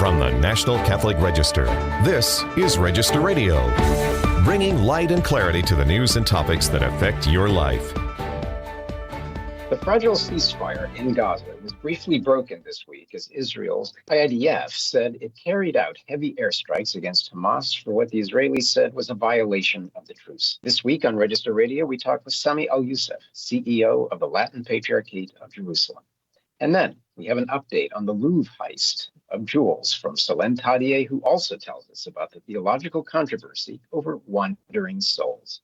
From the National Catholic Register, this is Register Radio, bringing light and clarity to the news and topics that affect your life. The fragile ceasefire in Gaza was briefly broken this week as Israel's IDF said it carried out heavy airstrikes against Hamas for what the Israelis said was a violation of the truce. This week on Register Radio, we talk with Sami El-Yousef, CEO of the Latin Patriarchate of Jerusalem. And then we have an update on the Louvre heist of jewels from Solène Tadié, who also tells us about the theological controversy over wandering souls.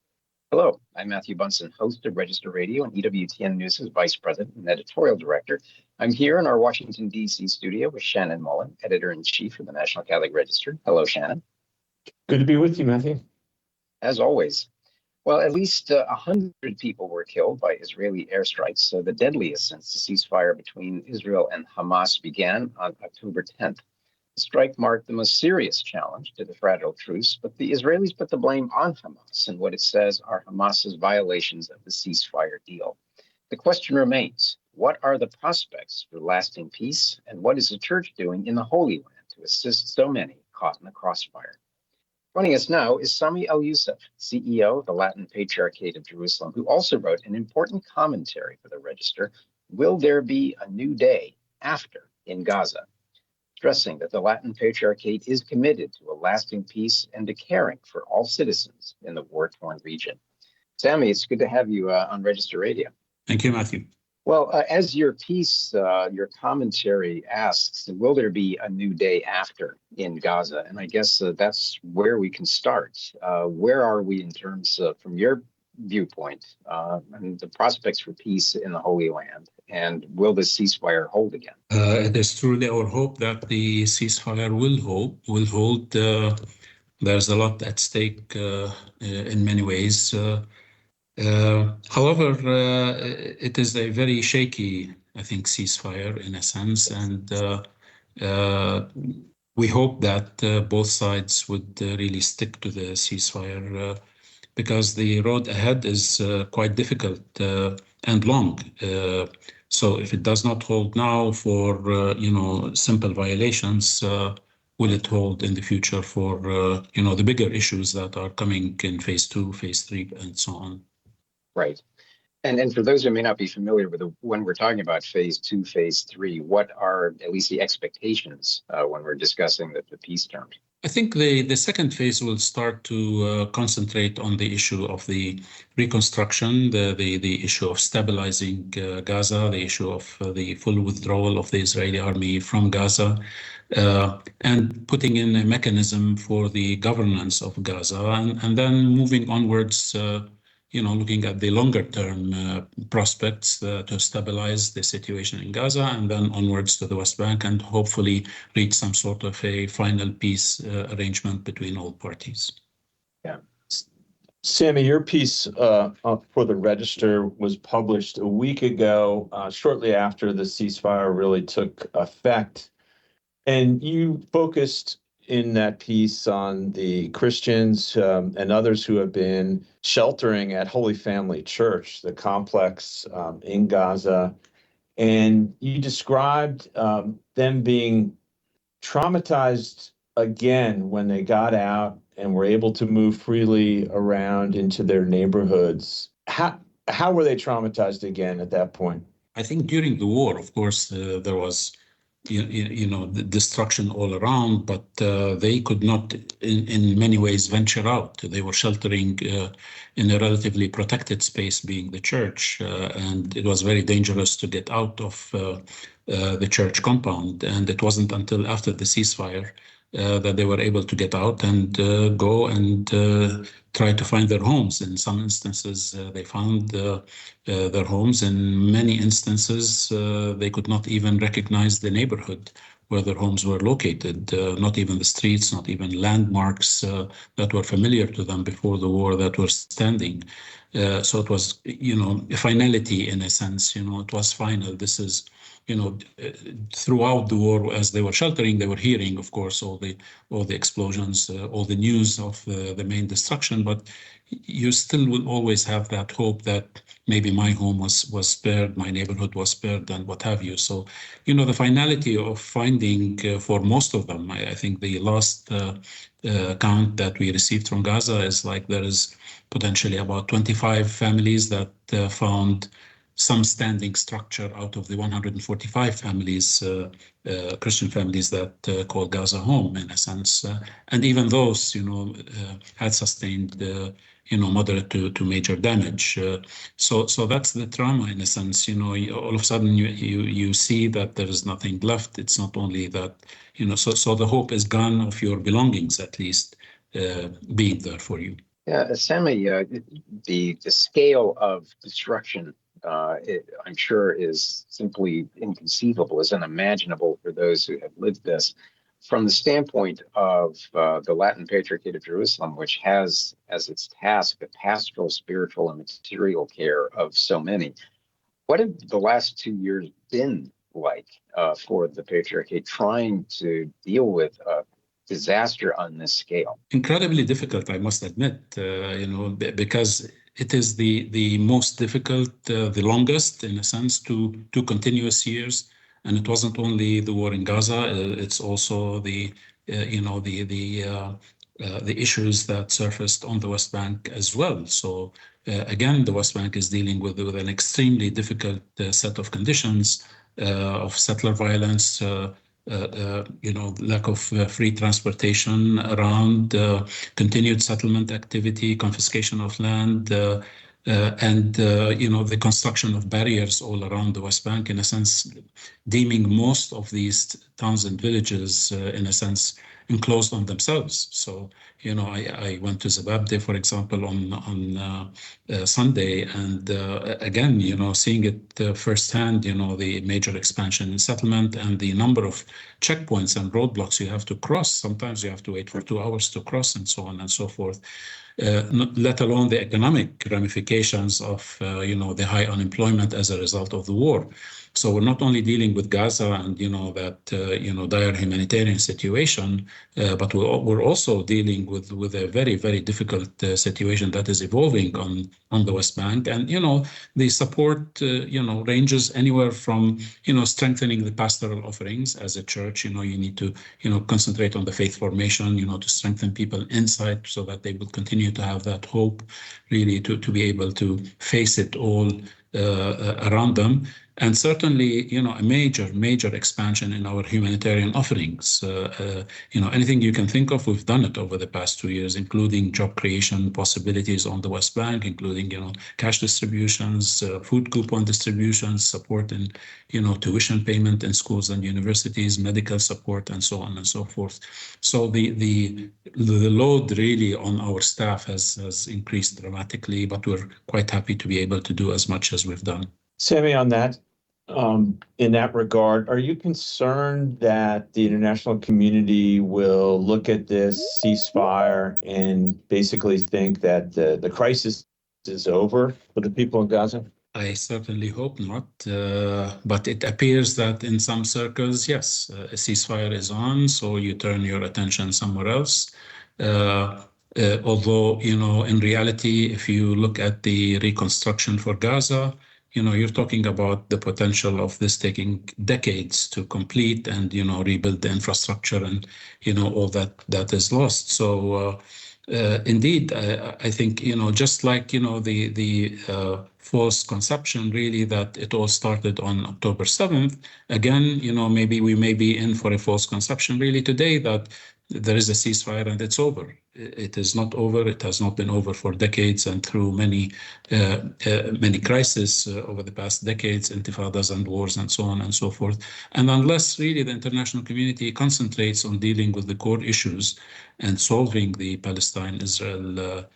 Hello, I'm Matthew Bunson, host of Register Radio and EWTN News' Vice President and Editorial Director. I'm here in our Washington, D.C. studio with Shannon Mullen, Editor-in-Chief of the National Catholic Register. Hello, Shannon. Good to be with you, Matthew. As always. Well, at least 100 people were killed by Israeli airstrikes, the deadliest since the ceasefire between Israel and Hamas began on October 10th. The strike marked the most serious challenge to the fragile truce, but the Israelis put the blame on Hamas and what it says are Hamas's violations of the ceasefire deal. The question remains, what are the prospects for lasting peace, and what is the Church doing in the Holy Land to assist so many caught in the crossfire? Joining us now is Sami El-Yousef, CEO of the Latin Patriarchate of Jerusalem, who also wrote an important commentary for the Register, Will There Be a New Day After in Gaza? Stressing that the Latin Patriarchate is committed to a lasting peace and to caring for all citizens in the war-torn region. Sami, it's good to have you on Register Radio. Thank you, Matthew. Well, as your piece, your commentary asks, will there be a new day after in Gaza? And I guess that's where we can start. Where are we in terms of, from your viewpoint, and the prospects for peace in the Holy Land? And will this ceasefire hold again? It is truly our hope that the ceasefire will hold. There's a lot at stake in many ways. However, it is a very shaky, I think, ceasefire in a sense, and we hope that both sides would really stick to the ceasefire because the road ahead is quite difficult and long. So if it does not hold now for, simple violations, will it hold in the future for, the bigger issues that are coming in phase 2, phase 3, and so on? Right. And for those who may not be familiar with when we're talking about phase 2, phase 3, what are at least the expectations when we're discussing the peace terms? I think the second phase will start to concentrate on the issue of the reconstruction, the issue of stabilizing Gaza, the issue of the full withdrawal of the Israeli army from Gaza, and putting in a mechanism for the governance of Gaza, and then moving onwards, looking at the longer-term prospects to stabilize the situation in Gaza, and then onwards to the West Bank, and hopefully reach some sort of a final peace arrangement between all parties. Yeah. Sami, your piece for the Register was published a week ago, shortly after the ceasefire really took effect. And you focused in that piece on the Christians and others who have been sheltering at Holy Family Church, the complex in Gaza. And you described them being traumatized again when they got out and were able to move freely around into their neighborhoods. How were they traumatized again at that point? I think during the war, of course, there was the destruction all around, but they could not in many ways venture out. They were sheltering in a relatively protected space, being the church, and it was very dangerous to get out of the church compound. And it wasn't until after the ceasefire that they were able to get out and go and try to find their homes. In some instances, they found their homes. In many instances, they could not even recognize the neighborhood where their homes were located, not even the streets, not even landmarks that were familiar to them before the war that were standing. So it was, a finality in a sense. It was final. This is, throughout the war, as they were sheltering, they were hearing, of course, all the explosions, all the news of the main destruction. But you still will always have that hope that maybe my home was spared, my neighborhood was spared, and what have you. So, the finality of finding for most of them, I think the last count that we received from Gaza is like there is potentially about 25 families that found some standing structure out of the 145 families, Christian families that call Gaza home, in a sense. And even those, had sustained, moderate to major damage. So that's the trauma, in a sense. All of a sudden you see that there is nothing left. It's not only that, so the hope is gone of your belongings, at least, being there for you. Yeah, Sami, the scale of destruction, I'm sure, is simply inconceivable, is unimaginable for those who have lived this. From the standpoint of the Latin Patriarchate of Jerusalem, which has as its task the pastoral, spiritual, and material care of so many, what have the last 2 years been like for the Patriarchate trying to deal with disaster on this scale? Incredibly difficult, I must admit, because it is the most difficult, the longest, in a sense, two continuous years. And it wasn't only the war in Gaza; it's also the issues that surfaced on the West Bank as well. So again, the West Bank is dealing with an extremely difficult set of conditions of settler violence. Lack of free transportation around, continued settlement activity, confiscation of land, and the construction of barriers all around the West Bank, in a sense, deeming most of these towns and villages, in a sense, enclosed on themselves. So, I went to Zababde, for example, on Sunday, and again, seeing it firsthand, the major expansion in settlement and the number of checkpoints and roadblocks you have to cross. Sometimes you have to wait for 2 hours to cross, and so on and so forth. Let alone the economic ramifications of, the high unemployment as a result of the war. So we're not only dealing with Gaza and, that, dire humanitarian situation, but we're also dealing with a very, very difficult situation that is evolving on the West Bank. And, the support, ranges anywhere from, strengthening the pastoral offerings as a church. You need to, concentrate on the faith formation, to strengthen people inside so that they will continue to have that hope, really, to be able to face it all around them. And certainly, a major expansion in our humanitarian offerings. Anything you can think of, we've done it over the past 2 years, including job creation possibilities on the West Bank, including, cash distributions, food coupon distributions, support in, tuition payment in schools and universities, medical support, and so on and so forth. So the load really on our staff has increased dramatically, but we're quite happy to be able to do as much as we've done. Sami, on that, in that regard, are you concerned that the international community will look at this ceasefire and basically think that the crisis is over for the people in Gaza? I certainly hope not, but it appears that in some circles, yes, a ceasefire is on, so you turn your attention somewhere else. Although, in reality, if you look at the reconstruction for Gaza, you're talking about the potential of this taking decades to complete and, rebuild the infrastructure and, all that is lost. So indeed, I think, just like, the false conception really that it all started on October 7th, again, maybe we may be in for a false conception really today that there is a ceasefire and it's over. It is not over. It has not been over for decades and through many crises over the past decades, intifadas and wars and so on and so forth. And unless really the international community concentrates on dealing with the core issues and solving the Palestine-Israel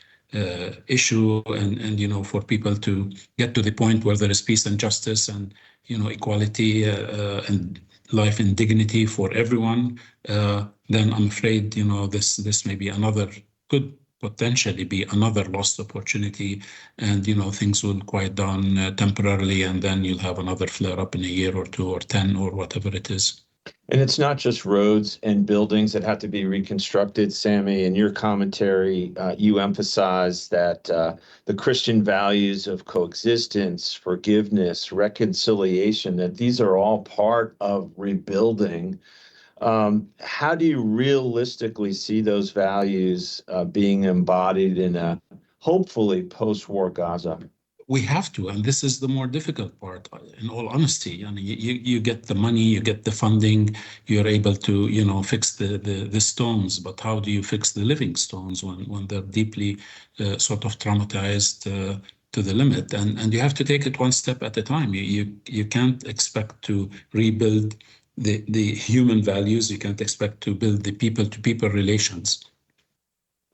issue and for people to get to the point where there is peace and justice and, equality and life in dignity for everyone, then I'm afraid, this may be another, could potentially be another lost opportunity, and things will quiet down temporarily, and then you'll have another flare up in a year or two or 10 or whatever it is. And it's not just roads and buildings that have to be reconstructed, Sami. In your commentary, you emphasize that the Christian values of coexistence, forgiveness, reconciliation, that these are all part of rebuilding. How do you realistically see those values being embodied in a hopefully post-war Gaza? We have to, and this is the more difficult part, in all honesty. I mean, you get the money, you get the funding, you're able to, fix the stones, but how do you fix the living stones when they're deeply sort of traumatized to the limit? And you have to take it one step at a time. You can't expect to rebuild the human values. You can't expect to build the people-to-people relations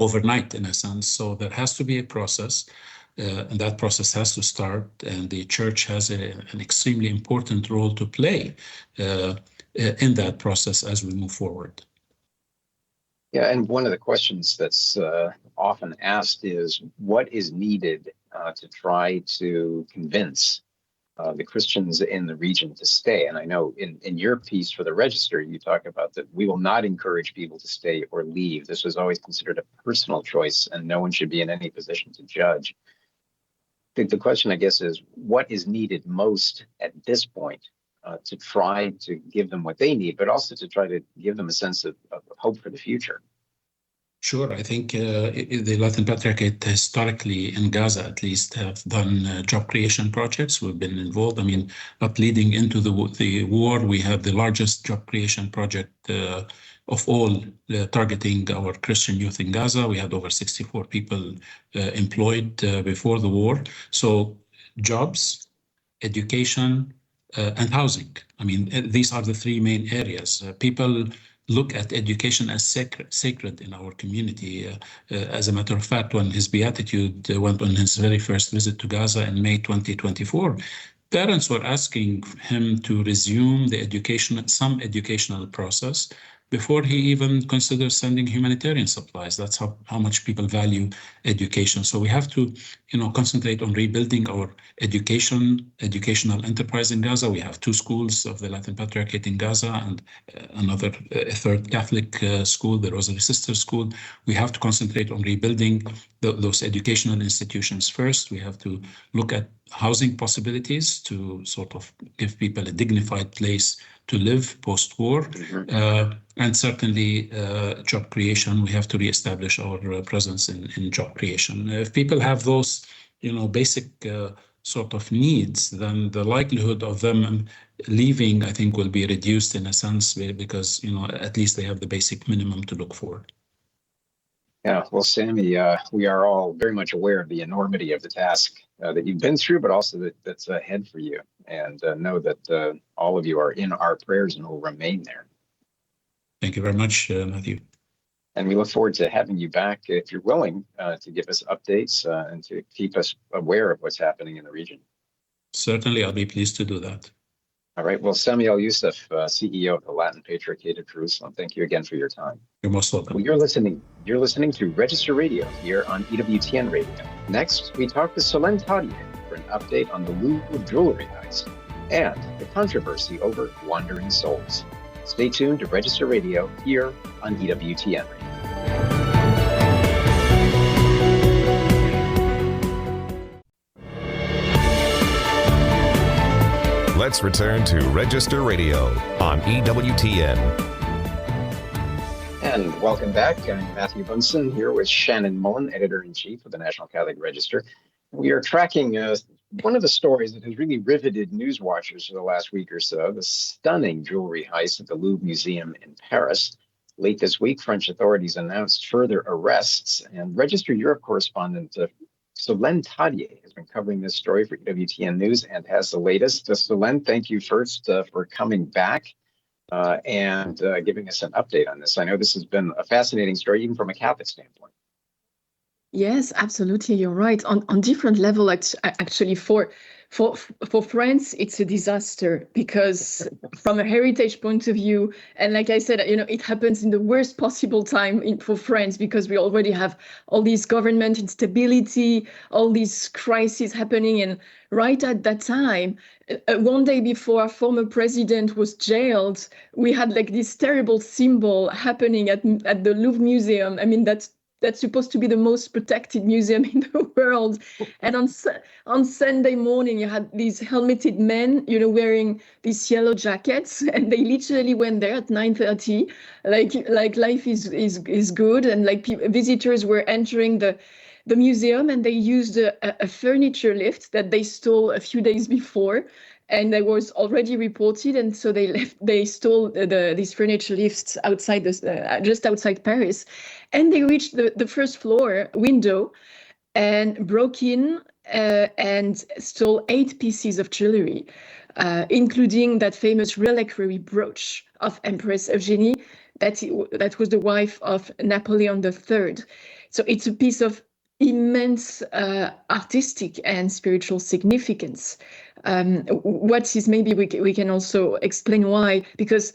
overnight, in a sense. So there has to be a process. And that process has to start, and the church has an extremely important role to play in that process as we move forward. Yeah, and one of the questions that's often asked is, what is needed to try to convince the Christians in the region to stay? And I know in your piece for the Register, you talk about that we will not encourage people to stay or leave. This was always considered a personal choice, and no one should be in any position to judge. The question, I guess, is what is needed most at this point to try to give them what they need, but also to try to give them a sense of hope for the future? Sure. I think the Latin Patriarchate historically, in Gaza at least, have done job creation projects. We've been involved. I mean, not leading into the war, we have the largest job creation project of all, targeting our Christian youth in Gaza. We had over 64 people employed before the war. So jobs, education, and housing. I mean, these are the three main areas. People look at education as sacred in our community. As a matter of fact, when his beatitude went on his very first visit to Gaza in May 2024, parents were asking him to resume some educational process before he even considers sending humanitarian supplies. That's how much people value education. So we have to, concentrate on rebuilding our educational enterprise in Gaza. We have 2 schools of the Latin Patriarchate in Gaza and a third Catholic school, the Rosary Sister School. We have to concentrate on rebuilding those educational institutions first. We have to look at housing possibilities to sort of give people a dignified place to live post-war. Mm-hmm. And certainly job creation. We have to reestablish our presence in job creation. If people have those, basic sort of needs, then the likelihood of them leaving, I think, will be reduced in a sense, because, at least they have the basic minimum to look for. Yeah, well, Sami, we are all very much aware of the enormity of the task that you've been through, but also that's ahead for you. And know that all of you are in our prayers and will remain there. Thank you very much, Matthew. And we look forward to having you back, if you're willing, to give us updates and to keep us aware of what's happening in the region. Certainly, I'll be pleased to do that. All right. Well, Sami El-Yousef, CEO of the Latin Patriarchate of Jerusalem, thank you again for your time. You're most welcome. Well, you're listening to Register Radio here on EWTN Radio. Next, we talk to Solène Tadié for an update on the Louvre jewelry heist and the controversy over wandering souls. Stay tuned to Register Radio here on EWTN Radio. Let's return to Register Radio on EWTN. And welcome back. I'm Matthew Bunson here with Shannon Mullen, Editor-in-Chief of the National Catholic Register. We are tracking one of the stories that has really riveted news watchers for the last week or so, the stunning jewelry heist at the Louvre Museum in Paris. Late this week, French authorities announced further arrests, and Register Europe correspondent Solène Tadié has been covering this story for EWTN News and has the latest. Solène, thank you first for coming back and giving us an update on this. I know this has been a fascinating story, even from a Catholic standpoint. Yes, absolutely. You're right. On different level, actually, for France, it's a disaster because from a heritage point of view, and like I said, it happens in the worst possible time for France because we already have all this government instability, all these crises happening, and right at that time, one day before our former president was jailed, we had like this terrible symbol happening at the Louvre Museum. I mean, that's supposed to be the most protected museum in the world. And on Sunday morning, you had these helmeted men, wearing these yellow jackets, and they literally went there at 9:30, like life is good, and like visitors were entering the museum, and they used a furniture lift that they stole a few days before. And that was already reported, and so they stole these furniture lifts outside just outside Paris, and they reached the first floor window and broke in and stole 8 pieces of jewelry, including that famous reliquary brooch of Empress Eugenie that was the wife of Napoleon III. So it's a piece of immense artistic and spiritual significance. What is, maybe we can also explain why, because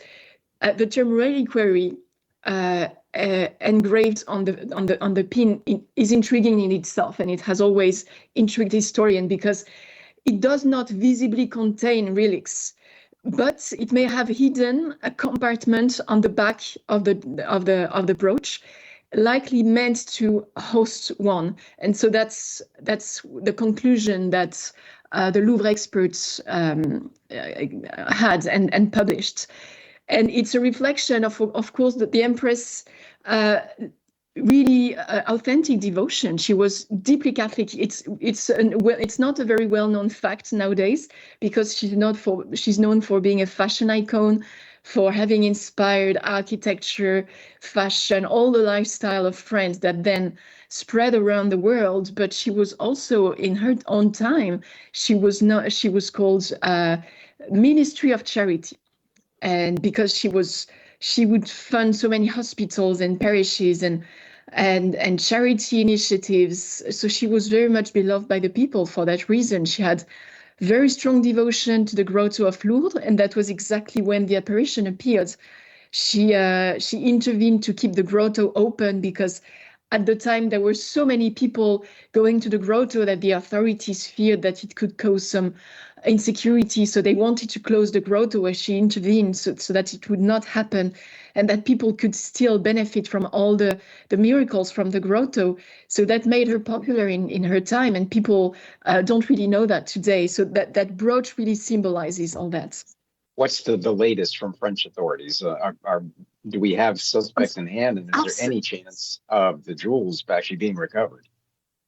the term reliquary engraved on the pin is intriguing in itself, and it has always intrigued historian because it does not visibly contain relics, but it may have hidden a compartment on the back of the brooch, likely meant to host one. And so that's the conclusion that the Louvre experts had and published. And it's a reflection of course, that the Empress really authentic devotion. She was deeply Catholic. It's not a very well-known fact nowadays because she's known for being a fashion icon, for having inspired architecture, fashion, all the lifestyle of France that then spread around the world. But she was also, in her own time, she was called Ministry of Charity. And because she would fund so many hospitals and parishes and charity initiatives. So she was very much beloved by the people for that reason. She had very strong devotion to the grotto of Lourdes, and that was exactly when the apparition appeared. She intervened to keep the grotto open because at the time there were so many people going to the grotto that the authorities feared that it could cause some insecurity. So they wanted to close the grotto, where she intervened so that it would not happen and that people could still benefit from all the miracles from the grotto. So that made her popular in her time, and people don't really know that today. So that brooch really symbolizes all that. What's the latest from French authorities? Do we have suspects in hand, and is there any chance of the jewels actually being recovered?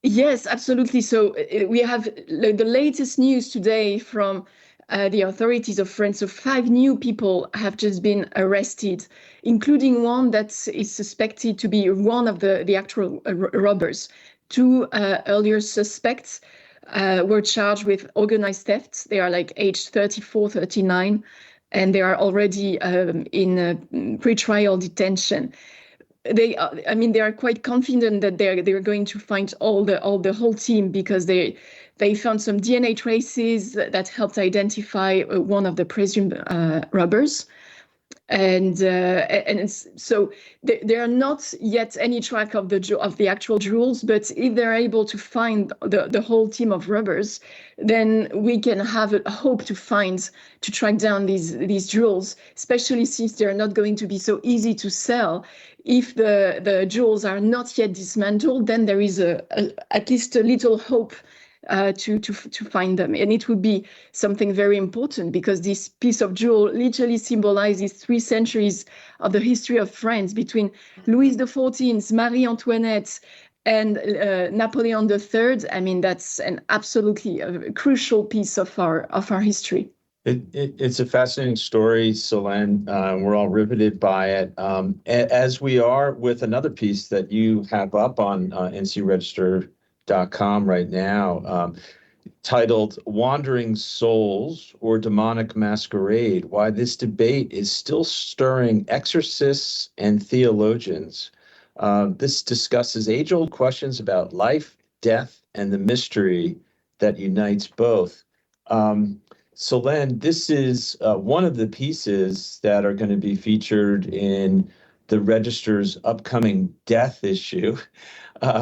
Yes, absolutely. So we have the latest news today from the authorities of France. So 5 new people have just been arrested, including one that is suspected to be one of the actual robbers. 2 earlier suspects were charged with organized theft. They are like aged 34, 39, and they are already in pre-trial detention. They are quite confident that they're going to find the whole team, because they found some DNA traces that helped identify one of the presumed robbers. And so there are not yet any track of the actual jewels, but if they're able to find the whole team of robbers, then we can have a hope to track down these jewels, especially since they're not going to be so easy to sell. If the jewels are not yet dismantled, then there is at least a little hope to find them. And it would be something very important, because this piece of jewel literally symbolizes 3 centuries of the history of France, between Louis XIV, Marie Antoinette, and Napoleon III. I mean, that's an absolutely crucial piece of our history. It's a fascinating story, Solène. We're all riveted by it, as we are with another piece that you have up on ncregister.com right now, titled "Wandering Souls or Demonic Masquerade: Why This Debate is Still Stirring Exorcists and Theologians." This discusses age-old questions about life, death, and the mystery that unites both. Solène, this is one of the pieces that are going to be featured in the Register's upcoming death issue,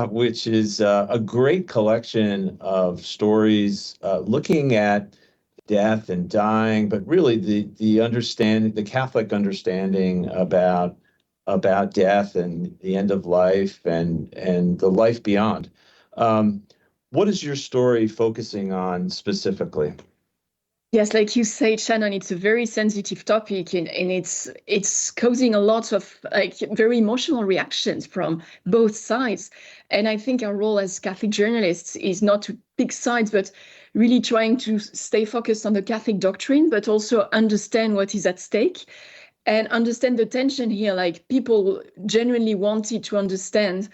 which is a great collection of stories looking at death and dying, but really the understanding, the Catholic understanding about death and the end of life and the life beyond. What is your story focusing on specifically? Yes, like you say, Shannon, it's a very sensitive topic, and it's causing a lot of very emotional reactions from both sides. And I think our role as Catholic journalists is not to pick sides, but really trying to stay focused on the Catholic doctrine, but also understand what is at stake and understand the tension here. Like, people genuinely wanted to understand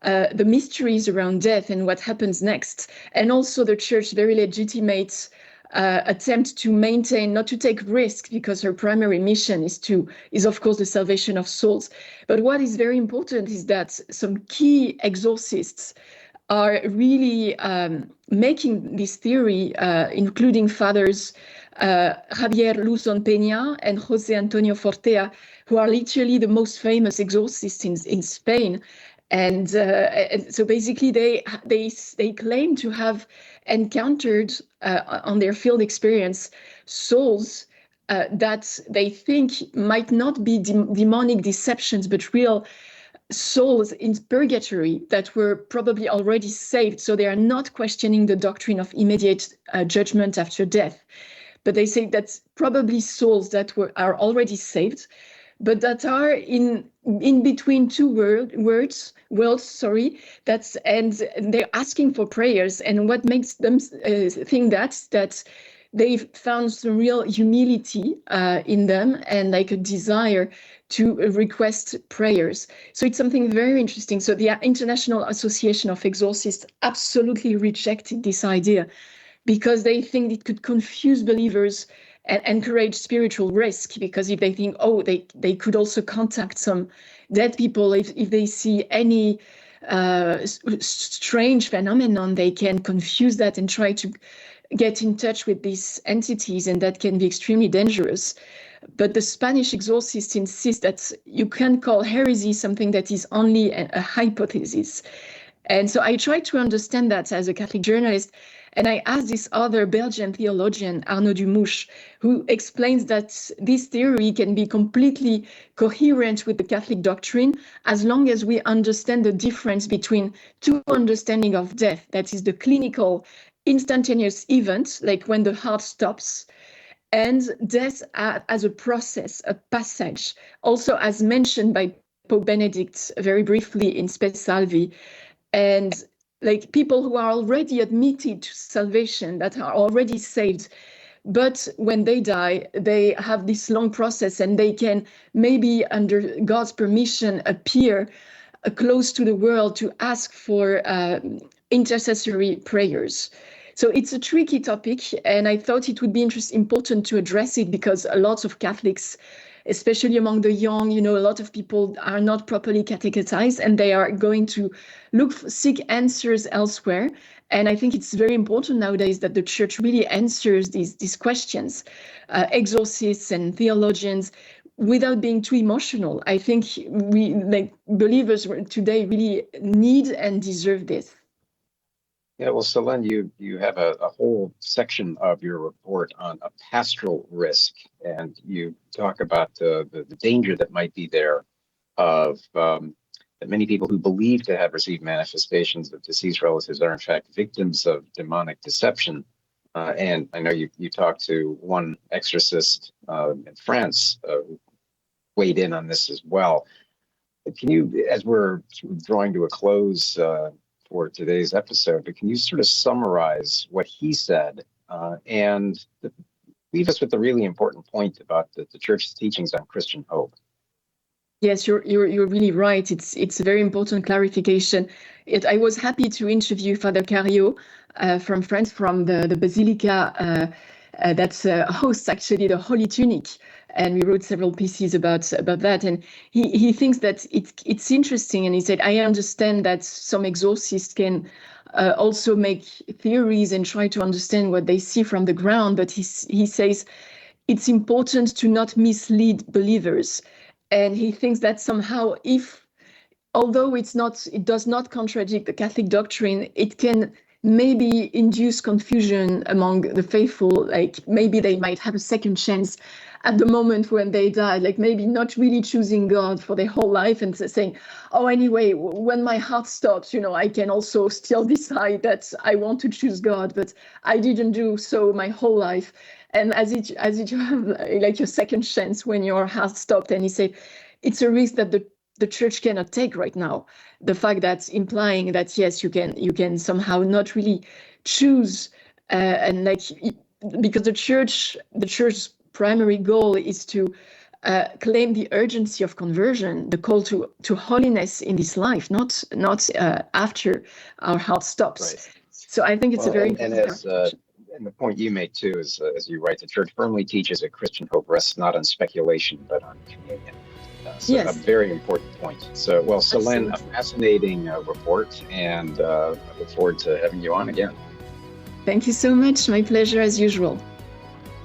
the mysteries around death and what happens next, and also the Church very legitimate attempt to maintain, not to take risks, because her primary mission is of course the salvation of souls. But what is very important is that some key exorcists are really making this theory, including fathers Javier Luzon Peña and José Antonio Fortea, who are literally the most famous exorcists in Spain. And so basically they claim to have encountered on their field experience souls that they think might not be demonic deceptions, but real souls in purgatory that were probably already saved. So they are not questioning the doctrine of immediate judgment after death, but they say that's probably souls that are already saved, but that are in between two worlds. And they're asking for prayers. And what makes them think that they've found some real humility in them, and like a desire to request prayers. So it's something very interesting. So the International Association of Exorcists absolutely rejected this idea, because they think it could confuse believers and encourage spiritual risk, because if they think, oh, they could also contact some dead people, if they see any strange phenomenon, they can confuse that and try to get in touch with these entities, and that can be extremely dangerous. But the Spanish exorcists insist that you can call heresy something that is only a hypothesis. And so I try to understand that as a Catholic journalist. And I asked this other Belgian theologian, Arnaud Dumouche, who explains that this theory can be completely coherent with the Catholic doctrine as long as we understand the difference between two understanding of death. That is the clinical instantaneous event, like when the heart stops, and death as a process, a passage, also as mentioned by Pope Benedict very briefly in Spe Salvi. And like people who are already admitted to salvation, that are already saved, but when they die, they have this long process, and they can maybe under God's permission appear close to the world to ask for intercessory prayers. So it's a tricky topic, and I thought it would be important to address it, because a lot of Catholics, especially among the young, a lot of people are not properly catechized, and they are going to seek answers elsewhere. And I think it's very important nowadays that the Church really answers these questions, exorcists and theologians, without being too emotional. I think we, like believers today, really need and deserve this. Yeah, well, Solène, you have a whole section of your report on a pastoral risk, and you talk about the danger that might be there of that many people who believe to have received manifestations of deceased relatives are in fact victims of demonic deception. And I know you talked to one exorcist in France who weighed in on this as well. Can you, as we're drawing to a close for today's episode, but can you sort of summarize what he said and leave us with a really important point about the Church's teachings on Christian hope? Yes, you're really right. It's a very important clarification. I was happy to interview Father Cario from France, from the Basilica that hosts actually the Holy Tunic. And we wrote several pieces about that. And he thinks that it's interesting. And he said, I understand that some exorcists can also make theories and try to understand what they see from the ground. But he says it's important to not mislead believers. And he thinks that somehow although it does not contradict the Catholic doctrine, it can maybe induce confusion among the faithful. Like maybe they might have a second chance at the moment when they die, like maybe not really choosing God for their whole life and saying, oh, anyway, when my heart stops, I can also still decide that I want to choose God, but I didn't do so my whole life. And as you have like your second chance when your heart stopped, and he said, it's a risk that the church cannot take right now. The fact that's implying that, yes, you can somehow not really choose, and like, because the church's primary goal is to claim the urgency of conversion, the call to holiness in this life, not after our heart stops. Right. So I think it's a very important and the point you made too is, as you write, the church firmly teaches that Christian hope rests not on speculation but on communion. So yes. A very important point. So, well, Solène, a fascinating report, and I look forward to having you on again. Thank you so much. My pleasure as usual.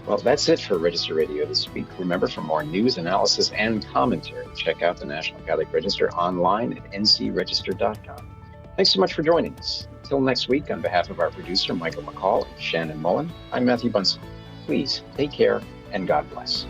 Well, that's it for Register Radio this week. Remember, for more news, analysis, and commentary, check out the National Catholic Register online at ncregister.com. Thanks so much for joining us. Until next week, on behalf of our producer, Michael McCall, and Shannon Mullen, I'm Matthew Bunson. Please take care, and God bless.